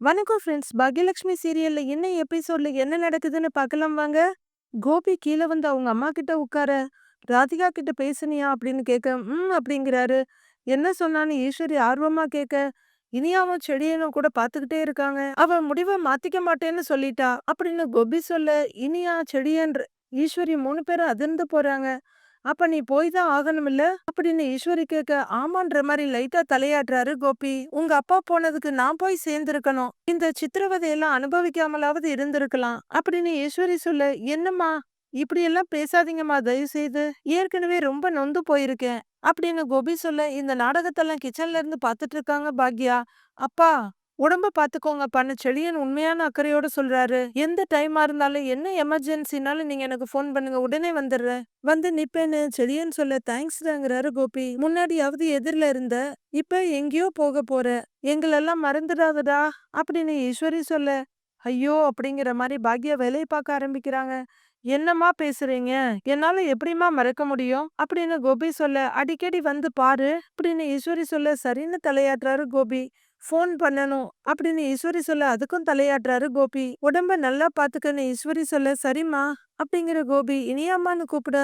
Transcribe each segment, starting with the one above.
வணக்கம் ஃப்ரெண்ட்ஸ். பாக்யலட்சுமி சீரியல்ல என்ன எபிசோட்ல என்ன நடக்குதுன்னு பார்க்கலாம் வாங்க. கோபி கீழே வந்து அவங்க அம்மா கிட்ட உட்கார, ராதிகா கிட்ட பேசுனியா அப்படின்னு கேட்க, அப்படிங்கிறாரு. என்ன சொன்னான்னு ஈஸ்வரி ஆர்வமா கேட்க, இனியாவும் செடியனும் கூட பார்த்துக்கிட்டே இருக்காங்க. அவ முடிவை மாத்திக்க மாட்டேன்னு சொல்லிட்டா அப்படின்னு கோபி சொல்ல, இனியா செடியன் ஈஸ்வரி 3 பேரும் அதிர்ந்து போறாங்க. அப்ப நீ போய் தான் ஆகணுமில்ல அப்படின்னு ஈஸ்வரி கேட்க, ஆமான்ற மாதிரி லைட்டா தலையாட்டுறாரு கோபி. உங்க அப்பா போனதுக்கு நான் போய் சேர்ந்திருக்கணும், இந்த சித்திரவதையெல்லாம் அனுபவிக்காமலாவது இருந்திருக்கலாம் அப்படின்னு ஈஸ்வரி சொல்ல, என்னம்மா இப்படி எல்லாம் பேசாதீங்கம்மா தயவு செய்து, ஏற்கனவே ரொம்ப நொந்து போயிருக்கேன் அப்படின்னு கோபி சொல்ல, இந்த நாடகத்தெல்லாம் கிச்சன்ல இருந்து பாத்துட்டு இருக்காங்க பாக்யா. அப்பா உடம்ப பாத்துக்கோங்கப்பான்னு செழியன் உண்மையான அக்கறையோட சொல்றாரு. எந்த டைமா இருந்தாலும் என்ன எமர்ஜென்சினாலும் நீங்க எனக்கு ஃபோன் பண்ணுங்க, உடனே வந்துடுறேன், வந்து நிப்பேன்னு செழியன் சொல்ல, தேங்க்ஸ்டாங்கிறாரு கோபி. முன்னாடியாவது எதிரில இருந்த, இப்ப எங்கேயோ போக போற, எங்களெல்லாம் மறந்துடாதடா அப்படின்னு ஈஸ்வரி சொல்ல, ஐயோ அப்படிங்கிற மாதிரி பாக்யா வேலையை பார்க்க ஆரம்பிக்கிறாங்க. என்னம்மா பேசுறீங்க, என்னால எப்படிம்மா மறக்க முடியும் அப்படின்னு கோபி சொல்ல, அடிக்கடி வந்து பாரு அப்படின்னு ஈஸ்வரி சொல்ல, சரின்னு தலையாட்டுறாரு கோபி. ஃபோன் பண்ணணும் அப்படின்னு ஈஸ்வரி சொல்ல, அதுக்கும் தலையாட்டுறாரு கோபி. உடம்ப நல்லா பாத்துக்கன்னு ஈஸ்வரி சொல்ல, சரிம்மா அப்படிங்கிற கோபி. இனியாம்மான்னு கூப்பிட,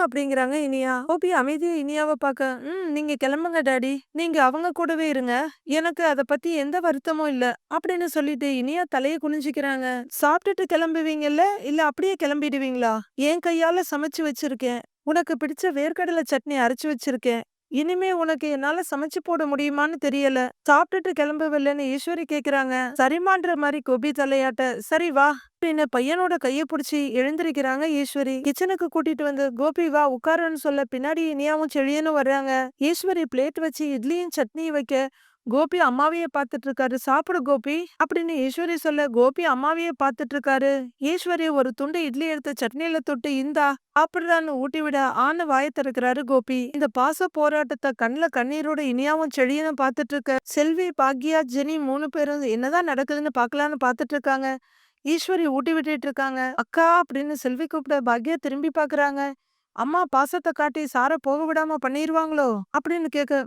அப்படிங்கிறாங்க இனியா. கோபி அமைதியா இனியாவை பார்க்க, நீங்க கிளம்புங்க டாடி, நீங்க அவங்க கூடவே இருங்க, எனக்கு அத பத்தி எந்த வருத்தமும் இல்ல அப்படின்னு சொல்லிட்டு இனியா தலைய குனிஞ்சுக்கிறாங்க. சாப்பிட்டுட்டு கிளம்புவீங்கல்ல, இல்ல அப்படியே கிளம்பிடுவீங்களா? என் கையால சமைச்சு வச்சிருக்கேன், உனக்கு பிடிச்ச வேர்க்கடலை சட்னி அரைச்சு வச்சிருக்கேன், இனிமே உனக்கு என்னால சமைச்சு போட முடியுமான்னு தெரியல, சாப்பிட்டுட்டு கிளம்புவில்லன்னு ஈஸ்வரி கேக்குறாங்க. சரிமான்ற மாதிரி கோபி தலையாட்ட, சரி வா அப்படின்னு பையனோட கைய புடிச்சு எழுந்திருக்கிறாங்க ஈஸ்வரி. கிச்சனுக்கு கூட்டிட்டு வந்து, கோபி வா உட்காருன்னு சொல்ல, பின்னாடி இனியாவும் செழியனும் வர்றாங்க. ஈஸ்வரி பிளேட் வச்சு இட்லியும் சட்னியும் வைக்க, கோபி அம்மாவையே பார்த்துட்டு இருக்காரு. சாப்பிடு கோபி அப்படின்னு ஈஸ்வரி சொல்ல, கோபி அம்மாவையே பார்த்துட்டு இருக்காரு. ஈஸ்வரி ஒரு துண்டு இட்லி எடுத்து சட்னியில தொட்டு, இந்தா சாப்பிடுறான்னு ஊட்டி விட, ஆன வாயை திறக்கிறாரு கோபி. இந்த பாச போராட்டத்தை கண்ணுல கண்ணீரோட இனியாவும் செழியனும் பார்த்துட்டு இருக்க, செல்வி பாக்யா ஜெனி 3 பேரும் என்னதான் நடக்குதுன்னு பார்க்கலான்னு பார்த்துட்டு இருக்காங்க. ஈஸ்வரி ஊட்டி விட்டுட்டு இருக்காங்க. அக்கா அப்படின்னு செல்வி கூப்பிட பாக்யா திரும்பி பாக்குறாங்க. அம்மா பாசத்தை காட்டி சார போக விடாம பண்ணிருவாங்களோ அப்படின்னு கேட்க,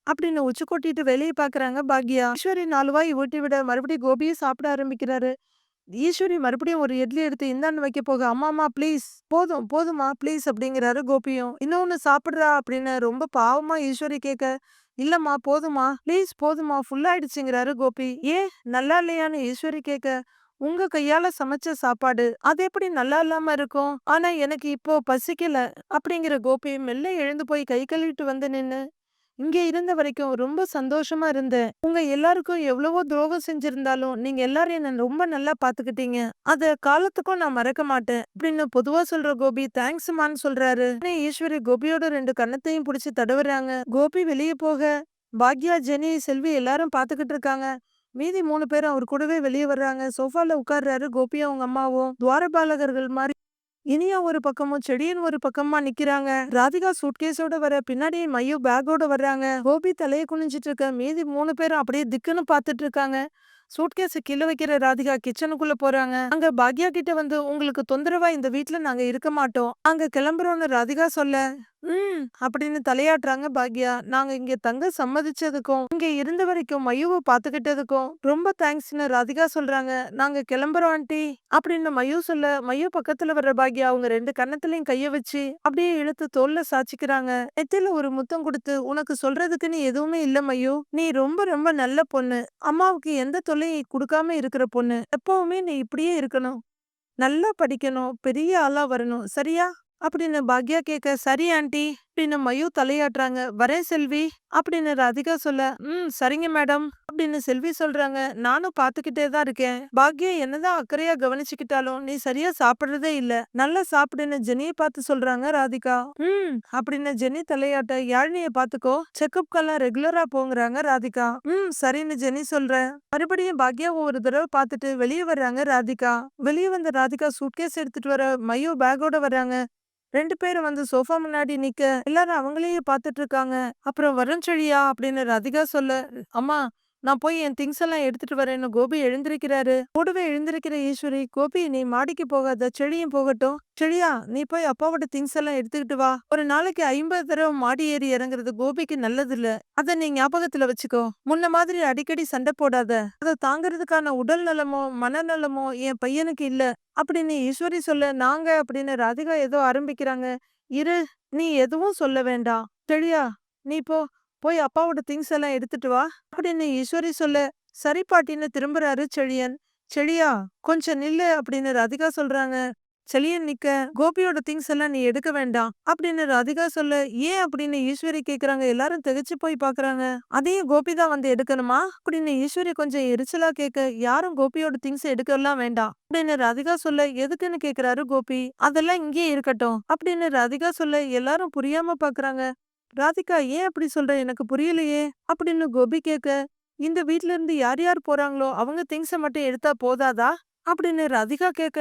அப்படின்னு உச்சி கொட்டிட்டு வெளியே பாக்குறாங்க பாக்யா. ஈஸ்வரி 4 வாய் ஊட்டி விட மறுபடியும் கோபியும் சாப்பிட ஆரம்பிக்கிறாரு. ஈஸ்வரி மறுபடியும் ஒரு இட்லி எடுத்து இந்தான்னு வைக்க போக, அம்மாமா ப்ளீஸ் போதும் போதுமா ப்ளீஸ் அப்படிங்கிறாரு கோபியும். இன்னொன்னு சாப்பிடுறா அப்படின்னு ரொம்ப பாவமா ஈஸ்வரி கேட்க, இல்லம்மா போதுமா ப்ளீஸ் போதுமா ஃபுல் ஆயிடுச்சுங்கிறாரு கோபி. ஏன் நல்லா இல்லையான்னு ஈஸ்வரி கேட்க, உங்க கையால சமைச்ச சாப்பாடு அது எப்படி நல்லா இல்லாம இருக்கும், ஆனா எனக்கு இப்போ பசிக்கல அப்படிங்கிற கோபி மெல்ல எழுந்து போய் கை கழுவிட்டு வந்து நின்னு, இங்க இருந்த வரைக்கும் ரொம்ப சந்தோஷமா இருந்தேன், உங்க எல்லாருக்கும் எவ்வளவோ துரோகம் செஞ்சிருந்தாலும் நீங்க எல்லாரும் என்ன ரொம்ப நல்லா பாத்துக்கிட்டீங்க, அத காலத்துக்கும் நான் மறக்க மாட்டேன் அப்படின்னு பொதுவா சொல்ற கோபி தேங்க்ஸ்மான்னு சொல்றாரு. உடனே ஈஸ்வரி கோபியோட 2 கண்ணத்தையும் பிடிச்சு தடவுறாங்க. கோபி வெளியே போக, பாக்யா ஜெனி செல்வி எல்லாரும் பாத்துக்கிட்டு இருக்காங்க. மீதி 3 பேரும் அவர் கூடவே வெளியே வர்றாங்க. சோஃபால உட்கார்றாரு கோபியும் அவங்க அம்மாவும் துவாரபாலகர்கள் மாதிரி. இனியா ஒரு பக்கமும் செடியன் ஒரு பக்கமா நிக்கிறாங்க. ராதிகா சூட்கேஸோட வர, பின்னாடி மையு பேக்கோட வர்றாங்க. கோபி தலையை குனிஞ்சிட்டு இருக்க, மீதி 3 பேரும் அப்படியே திக்குன்னு பாத்துட்டு இருக்காங்க. சூட்கேஸ் கீழே வைக்கிற ராதிகா கிச்சனுக்குள்ள போறாங்க. அங்க பாக்யா கிட்ட வந்து, உங்களுக்கு தொந்தரவா இந்த வீட்ல நாங்க இருக்க மாட்டோம், அங்க கிளம்புறோம்னு ராதிகா சொல்ல, அப்படின்னு தலையாட்டுறாங்க பாக்யா. நாங்க இங்க தங்க சம்மதிச்சதுக்கும் இங்க இருந்த வரைக்கும் மையுவை பாத்துக்கிட்டதுக்கும் ரொம்ப தேங்க்ஸ்னு ராதிகா சொல்றாங்க. நாங்க கிளம்புறோம் ஆண்டி அப்படின்னு மையு சொல்ல, மையு பக்கத்துல வர்ற பாக்யா அவங்க 2 கன்னத்துலயும் கைய வச்சு அப்படியே இழுத்து தோல்ல சாச்சிக்கிறாங்க. நெத்தில ஒரு முத்தம் கொடுத்து, உனக்கு சொல்றதுக்குன்னு எதுவுமே இல்ல மையு, நீ ரொம்ப ரொம்ப நல்ல பொண்ணு, அம்மாவுக்கு எந்த தொல்லையும் கொடுக்காம இருக்கிற பொண்ணு, எப்பவுமே நீ இப்படியே இருக்கணும், நல்லா படிக்கணும், பெரிய ஆளா வரணும், சரியா அப்படின்னு பாக்யா கேட்க, சரி ஆண்டி அப்படின்னு மையு தலையாட்டுறாங்க. வரேன் செல்வி அப்படின்னு ராதிகா சொல்ல, சரிங்க மேடம் அப்படின்னு செல்வி சொல்றாங்க. நானும் பாத்துக்கிட்டே தான் இருக்கேன், பாக்யா என்னதான் அக்கறையா கவனிச்சுக்கிட்டாலும் நீ சரியா சாப்பிடுறதே இல்ல, நல்லா சாப்பிடுன்னு ஜெனியை பார்த்து சொல்றாங்க ராதிகா. அப்படின்னு ஜெனி தலையாட்ட, யாழினிய பாத்துக்கோ, செக்கப்கெல்லாம் ரெகுலரா போங்கிறாங்க ராதிகா. சரின்னு ஜெனி சொல்ற. மறுபடியும் பாக்யாவை ஒரு தடவை பார்த்துட்டு வெளியே வர்றாங்க ராதிகா. வெளியே வந்த ராதிகா சூட்கேஸ் எடுத்துட்டு வர, மையோ பேக்கோட வர்றாங்க. 2 பேரும் வந்து சோஃபா முன்னாடி நிக்க, எல்லாரும் அவங்களையே பார்த்துட்டு இருக்காங்க. அப்புறம் வருண் செழியா அப்படின்னு ராதிகா சொல்ல, அம்மா நான் போய் என் திங்ஸ் எல்லாம் எடுத்துட்டு வரேன்னு கோபி எழுந்திருக்கிறாரு. கூடவே எழுந்திருக்கிற ஈஸ்வரி, கோபி நீ மாடிக்கு போகாத, செழியும் போகட்டும். செழியா நீ போய் அப்பாவோட திங்ஸ் எல்லாம் எடுத்துக்கிட்டு வா. ஒரு நாளைக்கு 50 தடவை மாடி ஏறி இறங்குறது கோபிக்கு நல்லது இல்ல. அத நீ ஞாபகத்துல வச்சுக்கோ. முன்ன மாதிரி அடிக்கடி சண்டை போடாத. அத தாங்கறதுக்கான உடல் நலமோ மனநலமோ என் பையனுக்கு இல்ல அப்படின்னு ஈஸ்வரி சொல்ல, நாங்க அப்படின்னு ராதிகா ஏதோ ஆரம்பிக்கிறாங்க. இரு, நீ எதுவும் சொல்ல வேண்டாம். செழியா நீ போ, போய் அப்பாவோட திங்ஸ் எல்லாம் எடுத்துட்டு வா அப்படின்னு ஈஸ்வரி சொல்ல, சரி பாட்டின்னு திரும்புறாரு செழியன். செழியா கொஞ்சம் நில்லு அப்படின்னு ராதிகா சொல்றாங்க. செழியன் நிக்க, கோபியோட திங்ஸ் எல்லாம் நீ எடுக்க வேண்டாம் அப்படின்னு ராதிகா சொல்ல, ஏன் அப்படின்னு ஈஸ்வரி கேக்குறாங்க. எல்லாரும் திகைச்சு போய் பாக்குறாங்க. அதையும் கோபி தான் வந்து எடுக்கணுமா அப்படின்னு ஈஸ்வரி கொஞ்சம் எரிச்சலா கேட்க, யாரும் கோபியோட திங்ஸ் எடுக்கலாம் வேண்டாம் அப்படின்னு ராதிகா சொல்ல, எதுக்குன்னு கேக்குறாரு கோபி. அதெல்லாம் இங்கேயே இருக்கட்டும் அப்படின்னு ராதிகா சொல்ல, எல்லாரும் புரியாம பாக்குறாங்க. ராதிகா ஏன் அப்படி சொல்ற, எனக்கு புரியலையே அப்படின்னு கோபி கேட்க, இந்த வீட்ல இருந்து யார் யார் போறாங்களோ அவங்க திங்ஸ மட்டும் எடுத்தா போதாதா அப்படின்னு ராதிகா கேட்க,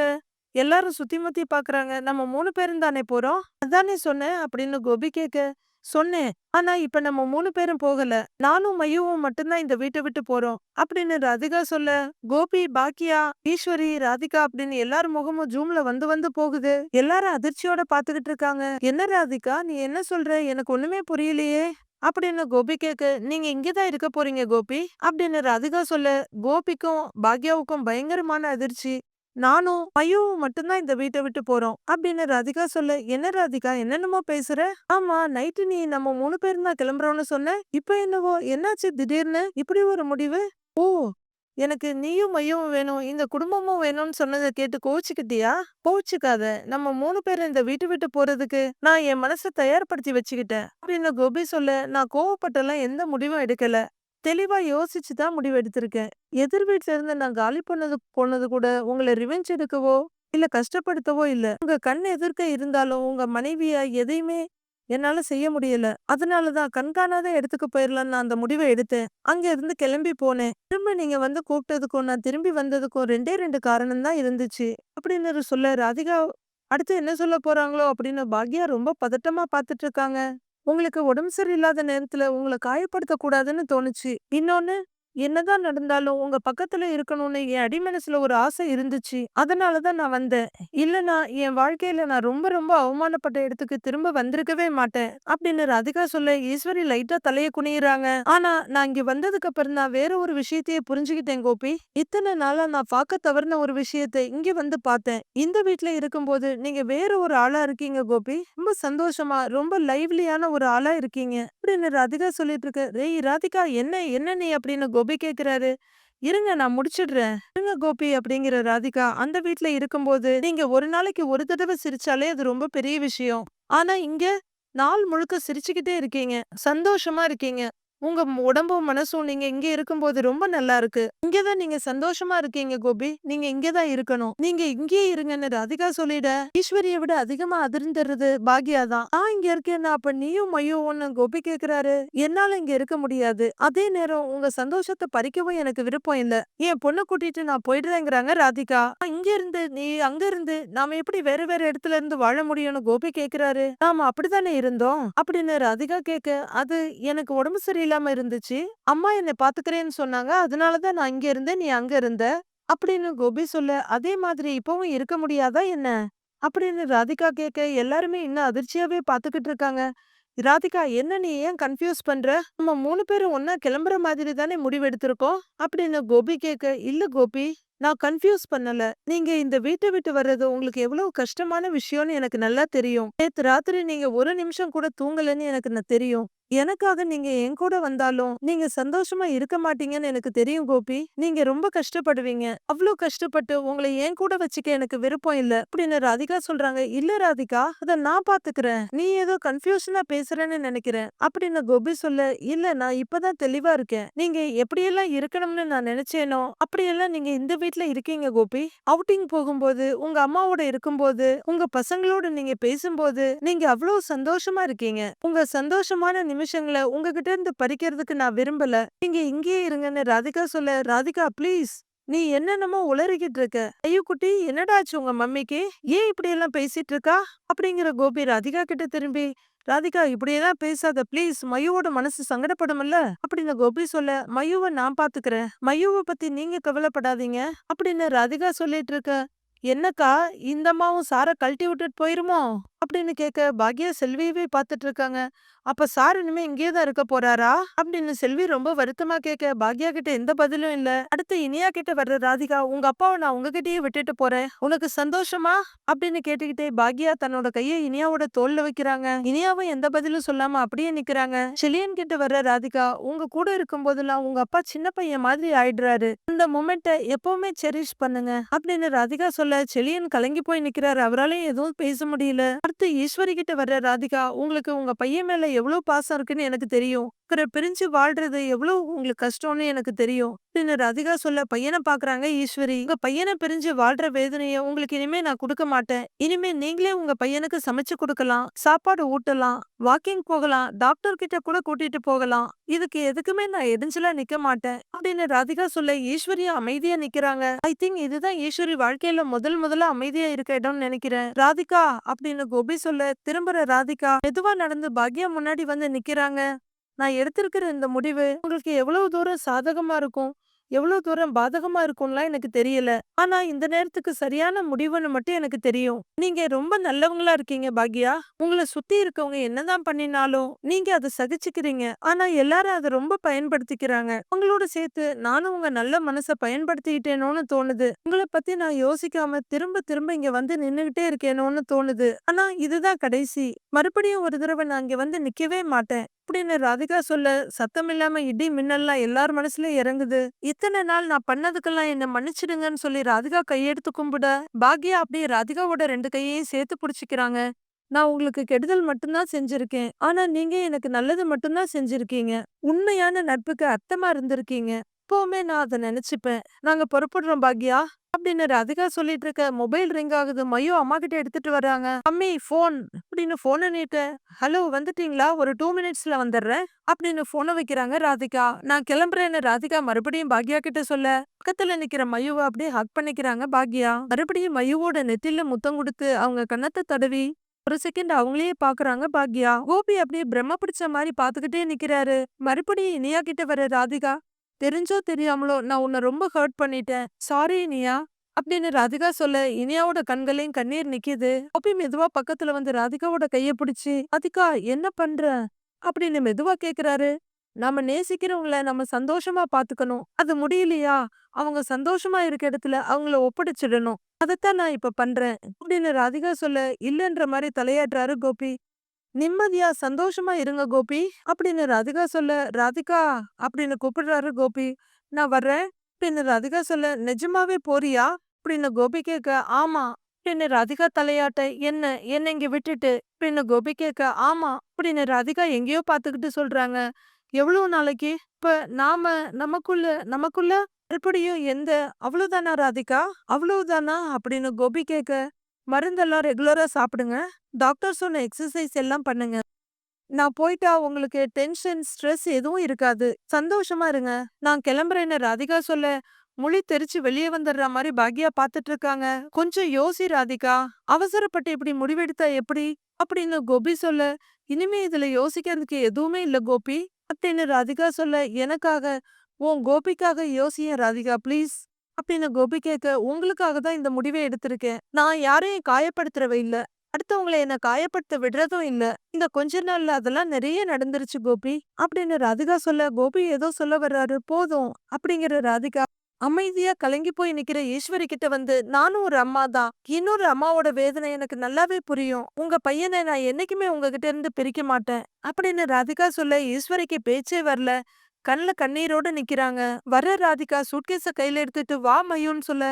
எல்லாரும் சுத்தி முத்தி பாக்குறாங்க. நம்ம 3 பேரும் தானே போறோம், அதானே சொன்னேன் அப்படின்னு கோபி கேட்க, சொன்னேன். ஆனா இப்ப நம்ம 3 பேரும் போகல, நானும் மையுவும் மட்டும்தான் இந்த வீட்டை விட்டு போறோம் அப்படின்னு ராதிகா சொல்ல, கோபி, பாக்கியா, ஈஸ்வரி, ராதிகா அப்படின்னு எல்லார் முகமும் ஜூம்ல வந்து வந்து போகுது. எல்லாரும் அதிர்ச்சியோட பாத்துக்கிட்டு இருக்காங்க. என்ன ராதிகா நீ என்ன சொல்ற, எனக்கு ஒண்ணுமே புரியலையே அப்படின்னு கோபி கேக்க, நீங்க இங்கதான் இருக்க போறீங்க கோபி அப்படின்னு ராதிகா சொல்ல, கோபிக்கும் பாக்யாவுக்கும் பயங்கரமான அதிர்ச்சி. நானும் மையுவும் மட்டும்தான் இந்த வீட்டை விட்டு போறோம் அப்படின்னு ராதிகா சொல்ல, என்ன ராதிகா என்னென்னமோ பேசுற, ஆமா நைட்டு நீ நம்ம 3 பேரும் தான் கிளம்புறோம்னு சொன்ன, இப்ப என்னவோ என்னாச்சு திடீர்னு இப்படி ஒரு முடிவு. ஓ, எனக்கு நீயும் மையும் வேணும், இந்த குடும்பமும் வேணும்னு சொன்னதை கேட்டு கோவிச்சுக்கிட்டியா? கோவிச்சுக்காத, நம்ம 3 பேரும் இந்த வீட்டு விட்டு போறதுக்கு நான் என் மனசை தயார்படுத்தி வச்சுக்கிட்டேன் அப்படின்னு கோபி சொல்ல, நான் கோவப்பட்டெல்லாம் எந்த முடிவும் எடுக்கல, தெளிவா யோசிச்சு தான் முடிவு எடுத்திருக்கேன். எதிர் வீட்ல இருந்து நான் காலி போனது கூட உங்களை ரிவெஞ்ச் எடுக்கவோ இல்ல கஷ்டப்படுத்தவோ இல்ல. உங்க கண் எதிர்க்க இருந்தாலும் உங்க மனைவியா எதையுமே என்னால செய்ய முடியல. அதனாலதான் கண்காணாத இடத்துக்கு போயிடலான்னு நான் அந்த முடிவை எடுத்தேன். அங்க இருந்து கிளம்பி போனேன். திரும்ப நீங்க வந்து கூப்பிட்டதுக்கும் நான் திரும்பி வந்ததுக்கும் 2 காரணம் தான் இருந்துச்சு அப்படின்னு சொல்ல, ராதிகா அடுத்து என்ன சொல்ல போறாங்களோ அப்படின்னு பாக்யா ரொம்ப பதட்டமா பாத்துட்டு இருக்காங்க. உங்களுக்கு உடம்பு சரியில்லாத நேரத்துல உங்கள காயப்படுத்தக் கூடாதுன்னு தோணுச்சு. இன்னொன்னு, என்னதான் நடந்தாலும் உங்க பக்கத்துல இருக்கணும்னு என் அடிமனசுல ஒரு ஆசை இருந்துச்சு. அதனாலதான் நான் வந்தேன். இல்லனா என் வாழ்க்கையில நான் ரொம்ப ரொம்ப அவமானப்பட்ட இடத்துக்கு திரும்ப வந்திருக்கவே மாட்டேன் அப்படின்னு ராதிகா சொல்ல, ஈஸ்வரி லைட்டா தலைய குனியுறாங்க. ஆனா நான் இங்க வந்ததுக்கு அப்புறம் நான் வேற ஒரு விஷயத்தையே புரிஞ்சுக்கிட்டேன் கோபி. இத்தனை நாளா நான் பார்க்க தவறுன ஒரு விஷயத்தை இங்க வந்து பார்த்தேன். இந்த வீட்ல இருக்கும்போது நீங்க வேற ஒரு ஆளா இருக்கீங்க கோபி. ரொம்ப சந்தோஷமா ரொம்ப லைவ்லியான ஒரு ஆளா இருக்கீங்க அப்படின்னு ராதிகா சொல்லிட்டு இருக்கு. "ஏய் ராதிகா என்ன என்ன நீ?" அப்படின்னு கோபி கேக்குறாரு. "இருங்க நான் முடிச்சிடுறேன். இருங்க கோபி" அப்படிங்கிற ராதிகா. அந்த வீட்ல இருக்கும்போது நீங்க ஒரு நாளைக்கு ஒரு தடவை சிரிச்சாலே அது ரொம்ப பெரிய விஷயம். ஆனா இங்க நாள் முழுக்க சிரிச்சுக்கிட்டே இருக்கீங்க, சந்தோஷமா இருக்கீங்க. உங்க உடம்பும் மனசும் நீங்க இங்க இருக்கும்போது ரொம்ப நல்லா இருக்கு. இங்கதான் நீங்க சந்தோஷமா இருக்கீங்க கோபி. நீங்க இங்கதான் இருக்கணும். நீங்க இங்கேயே இருங்கன்னு ராதிகா சொல்லிட, ஈஸ்வரிய விட அதிகமா அதிர்ந்துடுறது பாக்யா தான். நான் இங்க இருக்கேன்னா அப்ப நீயும் மையோன்னு கோபி கேக்குறாரு. என்னால இங்க இருக்க முடியாது. அதே நேரம் உங்க சந்தோஷத்தை பறிக்கவும் எனக்கு விருப்பம் இல்ல. என் பொண்ணை கூட்டிட்டு நான் போயிடுறேங்கிறாங்க ராதிகா. இங்க இருந்து நீ அங்க இருந்து நாம எப்படி வேற வேற இடத்துல இருந்து வாழ முடியும்னு கோபி கேக்குறாரு. நாம அப்படித்தானே இருந்தோம் அப்படின்னு ராதிகா கேக்க, அது எனக்கு உடம்பு சரியில்லாம இருந்துச்சு. அம்மா என்னை பாத்துக்கிறேன்னு சொன்னாங்க. அதனாலதான் நான் இங்க இருந்தேன், நீ அங்க இருந்த அப்படின்னு கோபி சொல்ல, அதே மாதிரி இப்பவும் இருக்க முடியாதா என்ன அப்படின்னு ராதிகா கேட்க, எல்லாருமே இன்னும் அதிர்ச்சியாவே பாத்துக்கிட்டு இருக்காங்க. ராதிகா என்ன நீ ஏன் கன்ஃபியூஸ் பண்ற, நம்ம 3 பேரும் ஒன்னா கிளம்புற மாதிரி தானே முடிவெடுத்திருக்கோம் அப்படின்னு கோபி கேட்க, இல்ல கோபி நான் கன்ஃபியூஸ் பண்ணல. நீங்க இந்த வீட்டை விட்டு வர்றது உங்களுக்கு எவ்வளவு கஷ்டமான விஷயம்னு எனக்கு நல்லா தெரியும். நேத்து ராத்திரி நீங்க ஒரு நிமிஷம் கூட தூங்கலன்னு எனக்கு தெரியும். எனக்காக நீங்க என் கூட வந்தாலும் நீங்க சந்தோஷமா இருக்க மாட்டீங்கன்னு எனக்கு தெரியும் கோபி. நீங்க ரொம்ப கஷ்டப்படுவீங்க. அவ்ளோ கஷ்டப்பட்டு உங்களை என் கூட வச்சுக்க எனக்கு விருப்பம் இல்ல அப்படின்னு ராதிகா சொல்றாங்க. இல்ல ராதிகா, அத நான் பாத்துக்கிறேன். நீ ஏதோ கன்ஃபியூஷனா பேசுறேன்னு நினைக்கிறேன் அப்படின்னு கோபி சொல்ல, இல்ல நான் இப்பதான் தெளிவா இருக்கேன். நீங்க எப்படியெல்லாம் இருக்கணும்னு நான் நினைச்சேனோ அப்படியெல்லாம் நீங்க இந்த வீட்ல இருக்கீங்க கோபி. அவுட்டிங் போகும்போது உங்க அம்மாவோட இருக்கும்போது உங்க பசங்களோட நீங்க பேசும்போது நீங்க அவ்வளவு சந்தோஷமா இருக்கீங்க. உங்க சந்தோஷமான நிமிஷங்களை உங்ககிட்ட இருந்து பறிக்கிறதுக்கு நான் விரும்பல. நீங்க இங்கேயே இருங்கன்னு ராதிகா சொல்ல, ராதிகா ப்ளீஸ் நீ என்னென்னமோ உளறிக்கிட்டு இருக்க. ஐயோ குட்டி என்னடா ஆச்சு உங்க மம்மிக்கு? ஏன் இப்படி எல்லாம் பேசிட்டு இருக்கா? அப்படிங்கிற கோபி ராதிகா கிட்ட திரும்பி, ராதிகா இப்படியெல்லாம் பேசாத ப்ளீஸ். மயுவோட மனசு சங்கடப்படும்ல அப்படின்னு கோபி சொல்ல, மயுவ நான் பாத்துக்கிறேன். மயுவ பத்தி நீங்க கவலைப்படாதீங்க அப்படின்னு ராதிகா சொல்லிட்டு இருக்க. என்னக்கா இந்த அம்மாவும் சார கழட்டி விட்டுட்டு போயிருமோ அப்படின்னு கேட்க பாக்யா செல்வியவே பாத்துட்டு இருக்காங்க. அப்ப சார் இனிமே இங்கேயே தான் இருக்க போறாரா அப்படின்னு செல்வி ரொம்ப வருத்தமா கேட்க பாக்யா கிட்ட எந்த பதிலும் இல்ல. அடுத்து இனியா கிட்ட வர்ற ராதிகா, உங்க அப்பாவை நான் உங்ககிட்டயே விட்டுட்டு போறேன், உனக்கு சந்தோஷமா அப்படின்னு கேட்டுக்கிட்டே பாக்யா தன்னோட கையை இனியாவோட தோல்ல வைக்கிறாங்க. இனியாவும் எந்த பதிலும் சொல்லாம அப்படியே நிக்கிறாங்க. செலியன் கிட்ட வர்ற ராதிகா, உங்க கூட இருக்கும் போதெல்லாம் உங்க அப்பா சின்ன பையன் மாதிரி ஆயிடுறாரு, இந்த மொமெண்ட்டை எப்பவுமே செரிஷ் பண்ணுங்க அப்படின்னு ராதிகா சொல்ல செலியன் கலங்கி போய் நிக்கிறாரு. அவராலையும் எதுவும் பேச முடியல. அடுத்து ஈஸ்வரி கிட்ட வர்ற ராதிகா, உங்களுக்கு உங்க பையன் மேல எவ்வளவு பாசம் இருக்குன்னு எனக்கு தெரியும், பிரிஞ்சு வாழ்றது எவ்வளவு உங்களுக்கு கஷ்டம்னு எனக்கு தெரியும் அப்படின்னு ராதிகா சொல்ல பையனை பாக்குறாங்க ஈஸ்வரி. உங்க பையனை பிரிஞ்சு வாழ்ற வேதனைய உங்களுக்கு இனிமே நான் கொடுக்க மாட்டேன். இனிமே நீங்களே உங்க பையனுக்கு சமைச்சு கொடுக்கலாம், சாப்பாடு ஊட்டலாம், வாக்கிங் போகலாம், டாக்டர் கிட்ட கூட கூட்டிட்டு போகலாம். இதுக்கு எதுக்குமே நான் எரிஞ்சலா நிக்க மாட்டேன் அப்படின்னு ராதிகா சொல்ல ஈஸ்வரியா அமைதியா நிக்கிறாங்க. ஐ திங்க் இதுதான் ஈஸ்வரி வாழ்க்கையில முதல்ல அமைதியா இருக்க இடம்னு நினைக்கிறேன். ராதிகா அப்படின்னு கோபி சொல்ல திரும்புற ராதிகா மெதுவா நடந்து பாக்யா முன்னாடி வந்து நிக்கிறாங்க. நான் எடுத்திருக்கிற இந்த முடிவு உங்களுக்கு எவ்வளவு தூரம் சாதகமா இருக்கும், எவ்வளவு தூரம் பாதகமா இருக்கும்லாம் எனக்கு தெரியல. ஆனா இந்த நேரத்துக்கு சரியான முடிவுன்னு மட்டும் எனக்கு தெரியும். நீங்க ரொம்ப நல்லவங்களா இருக்கீங்க பாக்யா. உங்களை சுத்தி இருக்கவங்க என்னதான் பண்ணினாலும் நீங்க அதை சகிச்சுக்கிறீங்க. ஆனா எல்லாரும் அதை ரொம்ப பயன்படுத்திக்கிறாங்க. உங்களோட சேர்த்து நானும் உங்க நல்ல மனசை பயன்படுத்திக்கிட்டேனோன்னு தோணுது. உங்களை பத்தி நான் யோசிக்காம திரும்ப திரும்ப இங்க வந்து நின்னுகிட்டே இருக்கேனோன்னு தோணுது. ஆனா இதுதான் கடைசி. மறுபடியும் ஒரு தடவை நான் இங்க வந்து நிக்கவே மாட்டேன் அப்படின்னு ராதிகா சொல்ல சத்தம் இல்லாம இடி மின்னல்லாம் எல்லார் மனசுலயும் இறங்குது. இத்தனை நாள் நான் பண்ணதுக்கெல்லாம் என்ன மன்னிச்சிடுங்கன்னு சொல்லி ராதிகா கையெடுத்து கும்பிட பாக்யா அப்படியே ராதிகாவோட 2 கையையும் சேர்த்து புடிச்சுக்கிறாங்க. நான் உங்களுக்கு கெடுதல் மட்டும்தான் செஞ்சிருக்கேன், ஆனா நீங்க எனக்கு நல்லது மட்டும்தான் செஞ்சிருக்கீங்க. உண்மையான நட்புக்கு அர்த்தமா இருந்திருக்கீங்க. எப்பவுமே நான் அதை நினைச்சுப்பேன். நாங்க புறப்படுறோம் பாக்யா அப்படின்னு ராதிகா சொல்லிட்டு இருக்க மொபைல் ரிங் ஆகுது. மையோ அம்மா கிட்ட எடுத்துட்டு வர்றாங்க. அம்மி போன் அப்படின்னு போனை நீட்ட, ஹலோ வந்துட்டீங்களா, ஒரு 2 மினிட்ஸ்ல வந்துடுறேன் அப்படின்னு போனை வைக்கிறாங்க ராதிகா. நான் கிளம்புறேன்னு ராதிகா மறுபடியும் பாக்யா கிட்ட சொல்ல பக்கத்துல நிக்கிற மயுவை அப்படியே ஹக் பண்ணிக்கிறாங்க பாக்யா. மறுபடியும் மயுவோட நெத்தில முத்தம் கொடுத்து அவங்க கன்னத்தை தடவி ஒரு செகண்ட் அவங்களையே பாக்குறாங்க பாக்யா. கோபி அப்படியே பிரம்ம பிடிச்ச மாதிரி பாத்துக்கிட்டே நிக்கிறாரு. மறுபடியும் இனியா கிட்ட வர ராதிகா, தெரிஞ்சோ தெரியாமலோ நான் உன்னை ரொம்ப ஹர்ட் பண்ணிட்டேன், சாரி இனியா அப்படின்னு ராதிகா சொல்ல இனியாவோட கண்களையும் கண்ணீர் நிக்குது. கோபி மெதுவா பக்கத்துல வந்து ராதிகாவோட கைய பிடிச்சு, ராதிகா என்ன பண்ற அப்படின்னு மெதுவா கேக்குறாரு. நாம நேசிக்கிறவங்கள நம்ம சந்தோஷமா பாத்துக்கணும், அது முடியலையா அவங்க சந்தோஷமா இருக்க இடத்துல அவங்கள ஒப்படைச்சிடணும், அதைத்தான் நான் இப்ப பண்றேன் அப்படின்னு ராதிகா சொல்ல இல்லன்ற மாதிரி தலையாட்டுறாரு கோபி. நிம்மதியா சந்தோஷமா இருங்க கோபி அப்படின்னு ராதிகா சொல்ல, ராதிகா அப்படின்னு கூப்பிடுறாரு கோபி. நான் வர்றேன் அப்படின்னு ராதிகா சொல்ல, நிஜமாவே போறியா அப்படின்னு கோபி கேட்க, ஆமா அப்படின்னு ராதிகா தலையாட்ட, என்ன என்ன இங்க விட்டுட்டு அப்படின்னு கோபி கேட்க, ஆமா அப்படின்னு ராதிகா எங்கேயோ பாத்துக்கிட்டு சொல்றாங்க. எவ்வளவு நாளைக்கு இப்ப நாம நமக்குள்ள நமக்குள்ள மறுபடியும் எந்த அவ்வளவுதானா ராதிகா, அவ்வளவுதானா அப்படின்னு கோபி கேட்க, மருந்தெல்லாம் ரெகுலரா சாப்பிடுங்க, டாக்டர் சொன்ன எக்ஸசைஸ் எல்லாம் பண்ணுங்க, நான் போயிட்டா உங்களுக்கு டென்ஷன் ஸ்ட்ரெஸ் எதுவும் இருக்காது, சந்தோஷமா இருங்க, நான் கிளம்புறேன்னு ராதிகா சொல்ல மொழி தெரிச்சு வெளியே வந்துடுற மாதிரி பாக்யா பாத்துட்டு இருக்காங்க. கொஞ்சம் யோசி ராதிகா, அவசரப்பட்டு இப்படி முடிவெடுத்தா எப்படி அப்படின்னு கோபி சொல்ல, இனிமே இதுல யோசிக்கிறதுக்கு எதுவுமே இல்ல கோபி அப்படின்னு ராதிகா சொல்ல, எனக்காக உன் கோபிக்காக யோசியேன் ராதிகா ப்ளீஸ் அப்படின்னு கோபி கேட்க, உங்களுக்காக தான் இந்த முடிவை எடுத்திருக்கேன், நான் யாரையும் காயப்படுத்துறவ இல்ல, அடுத்தவங்களை என்ன காயப்படுத்த விடுறதும் இல்ல, இந்த கொஞ்ச நாள்ல அதெல்லாம் நிறைய நடந்துருச்சு கோபி அப்படின்னு ராதிகா சொல்ல, கோபி ஏதோ சொல்ல வர்றாரு, போதும் அப்படிங்கிற ராதிகா அமைதியா கலங்கி போய் நிக்கிற ஈஸ்வரி கிட்ட வந்து, நானும் ஒரு அம்மா தான், இன்னொரு அம்மாவோட வேதனை எனக்கு நல்லாவே புரியும், உங்க பையனை நான் என்னைக்குமே உங்ககிட்ட இருந்து பிரிக்க மாட்டேன் அப்படின்னு ராதிகா சொல்ல ஈஸ்வரிக்கு பேச்சே வரல. கண்ணுல கண்ணீரோட நிக்கிறாங்க. வர்ற ராதிகா சூட்கேஸ கையில எடுத்துட்டு வா மயுன்னு சொல்ல,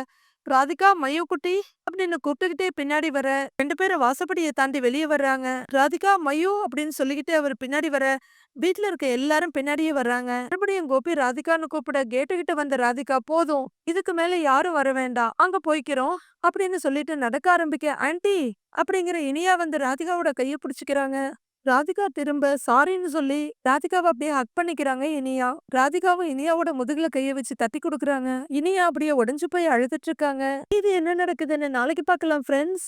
ராதிகா மயு குட்டி அப்படின்னு கூப்பிட்டுக்கிட்டே பின்னாடி வர 2 பேரும் வாசப்படியை தாண்டி வெளியே வர்றாங்க. ராதிகா மயு அப்படின்னு சொல்லிக்கிட்டு அவர் பின்னாடி வர வீட்டுல இருக்க எல்லாரும் பின்னாடியே வர்றாங்க. மறுபடியும் கோபி ராதிகான்னு கூப்பிட கேட்டுக்கிட்ட வந்த ராதிகா, போதும் இதுக்கு மேல யாரும் வர வேண்டாம், அங்க போய்க்கிறோம் அப்படின்னு சொல்லிட்டு நடக்க ஆரம்பிக்க, ஆன்ட்டி அப்படிங்கிற இனியா வந்து ராதிகாவோட கைய பிடிச்சுக்கிறாங்க. ராதிகா திரும்ப சாரின்னு சொல்லி ராதிகாவை அப்படியே ஹக் பண்ணிக்கிறாங்க இனியா. ராதிகாவும் இனியாவோட முதுகுல கைய வச்சு தட்டி குடுக்குறாங்க. இனியா அப்படியே உடைஞ்சு போய் அழுதுட்டு இருக்காங்க. இது என்ன நடக்குதுன்னு நாளைக்கு பார்க்கலாம் ஃப்ரெண்ட்ஸ்.